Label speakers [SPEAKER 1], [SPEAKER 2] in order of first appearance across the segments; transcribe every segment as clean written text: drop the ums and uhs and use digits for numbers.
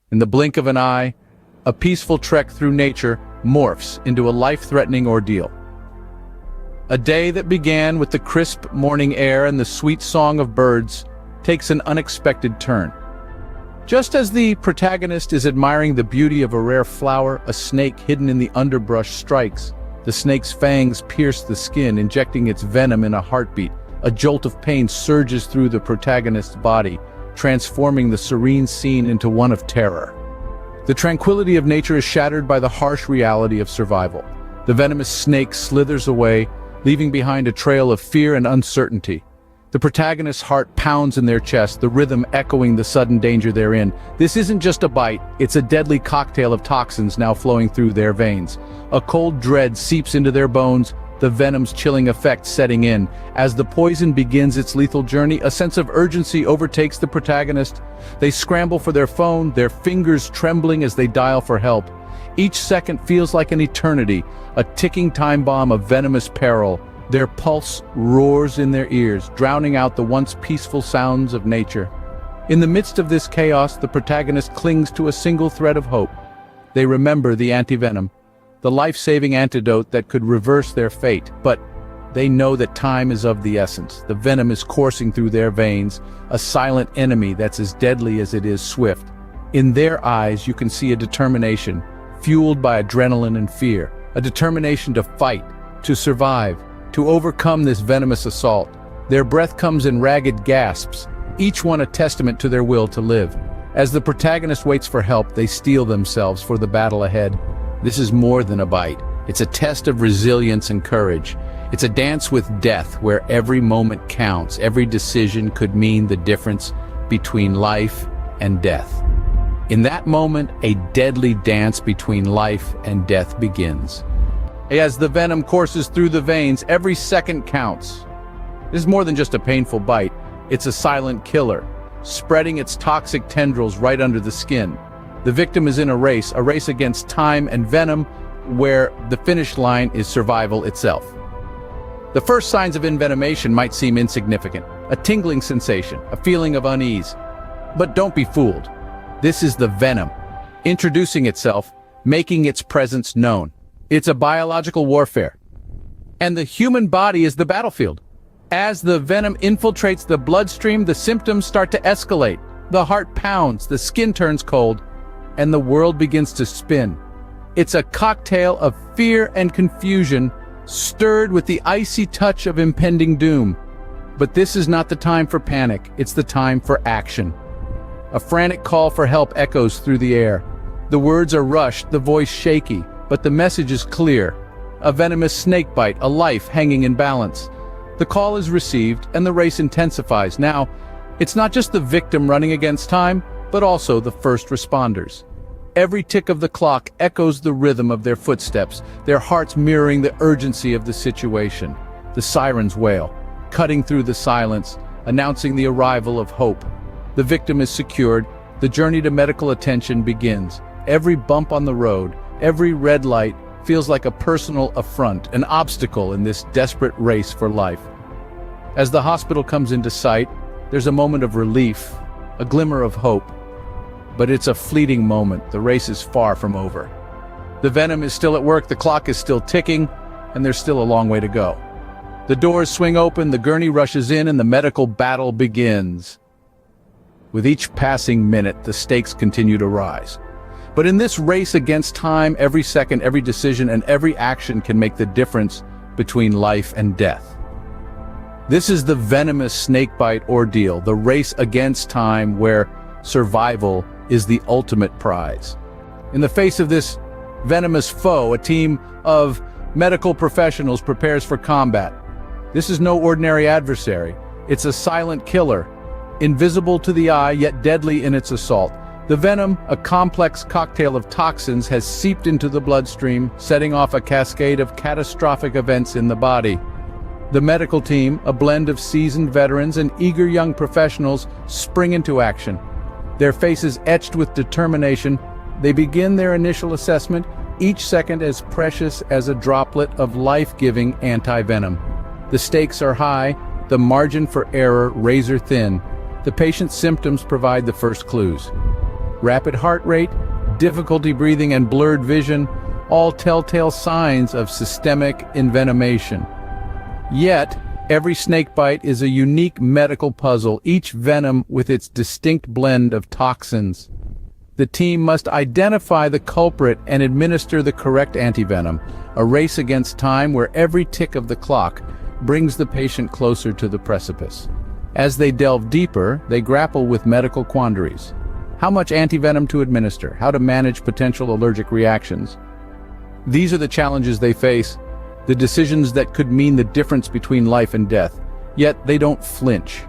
[SPEAKER 1] In the blink of an eye, a peaceful trek through nature morphs into a life-threatening ordeal. A day that began with the crisp morning air and the sweet song of birds takes an unexpected turn. Just as the protagonist is admiring the beauty of a rare flower, a snake hidden in the underbrush strikes. The snake's fangs pierce the skin, injecting its venom in a heartbeat. A jolt of pain surges through the protagonist's body, transforming the serene scene into one of terror. The tranquility of nature is shattered by the harsh reality of survival. The venomous snake slithers away, leaving behind a trail of fear and uncertainty. The protagonist's heart pounds in their chest, the rhythm echoing the sudden danger they're in. This isn't just a bite, it's a deadly cocktail of toxins now flowing through their veins. A cold dread seeps into their bones, the venom's chilling effect setting in. As the poison begins its lethal journey, a sense of urgency overtakes the protagonist. They scramble for their phone, their fingers trembling as they dial for help. Each second feels like an eternity, a ticking time bomb of venomous peril. Their pulse roars in their ears, drowning out the once peaceful sounds of nature. In the midst of this chaos, the protagonist clings to a single thread of hope. They remember the antivenom, the life-saving antidote that could reverse their fate. But they know that time is of the essence. The venom is coursing through their veins, a silent enemy that's as deadly as it is swift. In their eyes, you can see a determination, fueled by adrenaline and fear, a determination to fight, to survive, to overcome this venomous assault. Their breath comes in ragged gasps, each one a testament to their will to live. As the protagonist waits for help, they steel themselves for the battle ahead. This is more than a bite. It's a test of resilience and courage. It's a dance with death where every moment counts. Every decision could mean the difference between life and death. In that moment, a deadly dance between life and death begins. As the venom courses through the veins, every second counts. This is more than just a painful bite. It's a silent killer, spreading its toxic tendrils right under the skin. The victim is in a race against time and venom, where the finish line is survival itself. The first signs of envenomation might seem insignificant, a tingling sensation, a feeling of unease. But don't be fooled. This is the venom, introducing itself, making its presence known. It's a biological warfare. And the human body is the battlefield. As the venom infiltrates the bloodstream, the symptoms start to escalate. The heart pounds, the skin turns cold, and the world begins to spin. It's a cocktail of fear and confusion, stirred with the icy touch of impending doom. But this is not the time for panic, it's the time for action. A frantic call for help echoes through the air. The words are rushed, the voice shaky, but the message is clear. A venomous snakebite, a life hanging in balance. The call is received, and the race intensifies. Now, it's not just the victim running against time, but also the first responders. Every tick of the clock echoes the rhythm of their footsteps, their hearts mirroring the urgency of the situation. The sirens wail, cutting through the silence, announcing the arrival of hope. The victim is secured, the journey to medical attention begins. Every bump on the road, every red light feels like a personal affront, an obstacle in this desperate race for life. As the hospital comes into sight, there's a moment of relief, a glimmer of hope. But it's a fleeting moment. The race is far from over. The venom is still at work, the clock is still ticking, and there's still a long way to go. The doors swing open, the gurney rushes in, and the medical battle begins. With each passing minute, the stakes continue to rise. But in this race against time, every second, every decision, and every action can make the difference between life and death. This is the venomous snakebite ordeal, the race against time where survival is the ultimate prize. In the face of this venomous foe, a team of medical professionals prepares for combat. This is no ordinary adversary. It's a silent killer, invisible to the eye, yet deadly in its assault. The venom, a complex cocktail of toxins, has seeped into the bloodstream, setting off a cascade of catastrophic events in the body. The medical team, a blend of seasoned veterans and eager young professionals, spring into action. Their faces etched with determination, they begin their initial assessment, each second as precious as a droplet of life-giving anti-venom. The stakes are high, the margin for error razor thin. The patient's symptoms provide the first clues. Rapid heart rate, difficulty breathing, and blurred vision, all telltale signs of systemic envenomation. Yet, every snakebite is a unique medical puzzle, each venom with its distinct blend of toxins. The team must identify the culprit and administer the correct antivenom, a race against time where every tick of the clock brings the patient closer to the precipice. As they delve deeper, they grapple with medical quandaries. How much antivenom to administer? How to manage potential allergic reactions? These are the challenges they face, the decisions that could mean the difference between life and death. Yet they don't flinch.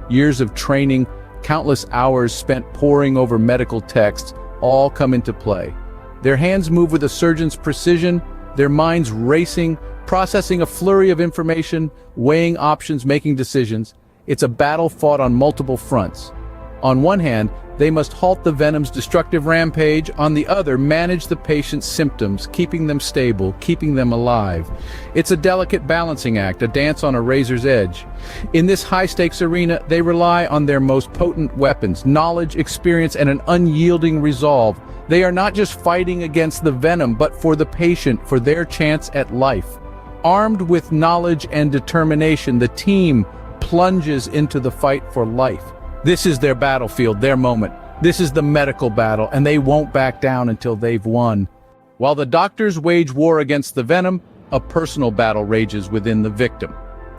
[SPEAKER 1] Years of training, countless hours spent poring over medical texts, all come into play. Their hands move with a surgeon's precision, their minds racing, processing a flurry of information, weighing options, making decisions. It's a battle fought on multiple fronts. On one hand, they must halt the venom's destructive rampage. On the other, manage the patient's symptoms, keeping them stable, keeping them alive. It's a delicate balancing act, a dance on a razor's edge. In this high-stakes arena, they rely on their most potent weapons, knowledge, experience, and an unyielding resolve. They are not just fighting against the venom, but for the patient, for their chance at life. Armed with knowledge and determination, the team plunges into the fight for life. This is their battlefield, their moment. This is the medical battle, and they won't back down until they've won. While the doctors wage war against the venom, a personal battle rages within the victim.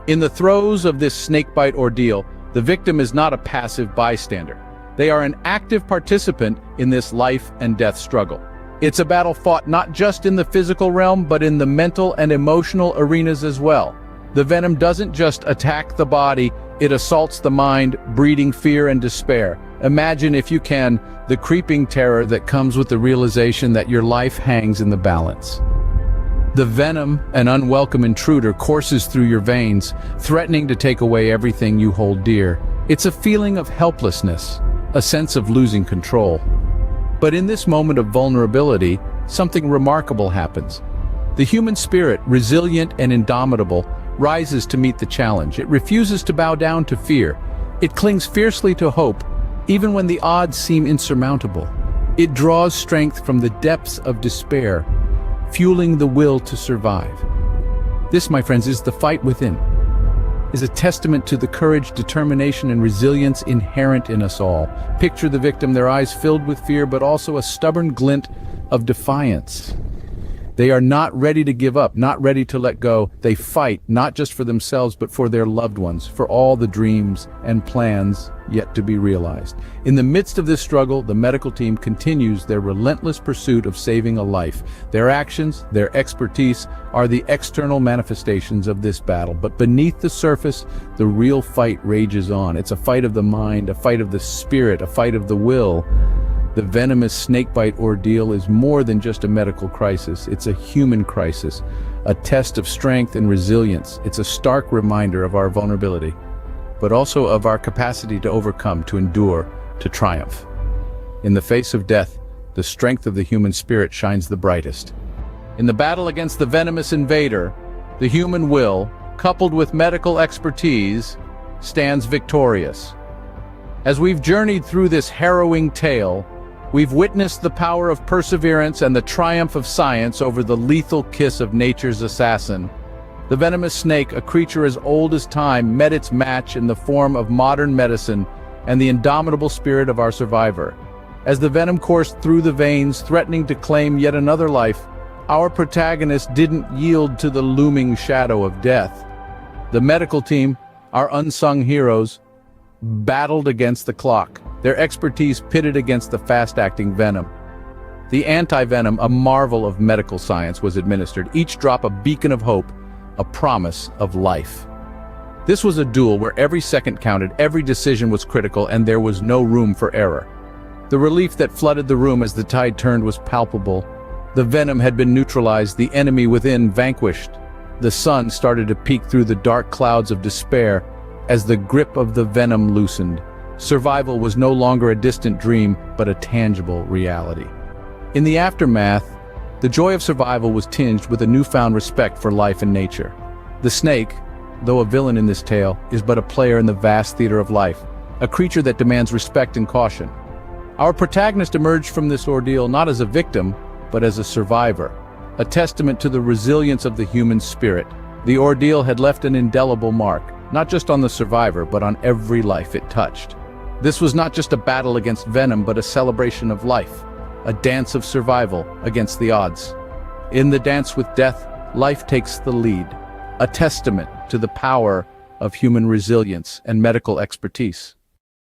[SPEAKER 1] In the throes of this snakebite ordeal, the victim is not a passive bystander. They are an active participant in this life and death struggle. It's a battle fought not just in the physical realm, but in the mental and emotional arenas as well. The venom doesn't just attack the body, it assaults the mind, breeding fear and despair. Imagine, if you can, the creeping terror that comes with the realization that your life hangs in the balance. The venom, an unwelcome intruder, courses through your veins, threatening to take away everything you hold dear. It's a feeling of helplessness, a sense of losing control. But in this moment of vulnerability, something remarkable happens. The human spirit, resilient and indomitable, rises to meet the challenge. It refuses to bow down to fear. It clings fiercely to hope, even when the odds seem insurmountable. It draws strength from the depths of despair, fueling the will to survive. This, my friends, is the fight within, is a testament to the courage, determination, and resilience inherent in us all. Picture the victim, their eyes filled with fear, but also a stubborn glint of defiance. They are not ready to give up, not ready to let go. They fight, not just for themselves, but for their loved ones, for all the dreams and plans yet to be realized. In the midst of this struggle, the medical team continues their relentless pursuit of saving a life. Their actions, their expertise, are the external manifestations of this battle. But beneath the surface, the real fight rages on. It's a fight of the mind, a fight of the spirit, a fight of the will. The venomous snakebite ordeal is more than just a medical crisis. It's a human crisis, a test of strength and resilience. It's a stark reminder of our vulnerability, but also of our capacity to overcome, to endure, to triumph. In the face of death, the strength of the human spirit shines the brightest. In the battle against the venomous invader, the human will, coupled with medical expertise, stands victorious. As we've journeyed through this harrowing tale, we've witnessed the power of perseverance and the triumph of science over the lethal kiss of nature's assassin. The venomous snake, a creature as old as time, met its match in the form of modern medicine and the indomitable spirit of our survivor. As the venom coursed through the veins, threatening to claim yet another life, our protagonist didn't yield to the looming shadow of death. The medical team, our unsung heroes, battled against the clock, their expertise pitted against the fast-acting venom. The anti-venom, a marvel of medical science, was administered, each drop a beacon of hope, a promise of life. This was a duel where every second counted, every decision was critical, and there was no room for error. The relief that flooded the room as the tide turned was palpable. The venom had been neutralized, the enemy within vanquished. The sun started to peek through the dark clouds of despair as the grip of the venom loosened. Survival was no longer a distant dream, but a tangible reality. In the aftermath, the joy of survival was tinged with a newfound respect for life and nature. The snake, though a villain in this tale, is but a player in the vast theater of life, a creature that demands respect and caution. Our protagonist emerged from this ordeal not as a victim, but as a survivor, a testament to the resilience of the human spirit. The ordeal had left an indelible mark, not just on the survivor, but on every life it touched. This was not just a battle against venom, but a celebration of life, a dance of survival against the odds. In the dance with death, life takes the lead, a testament to the power of human resilience and medical expertise.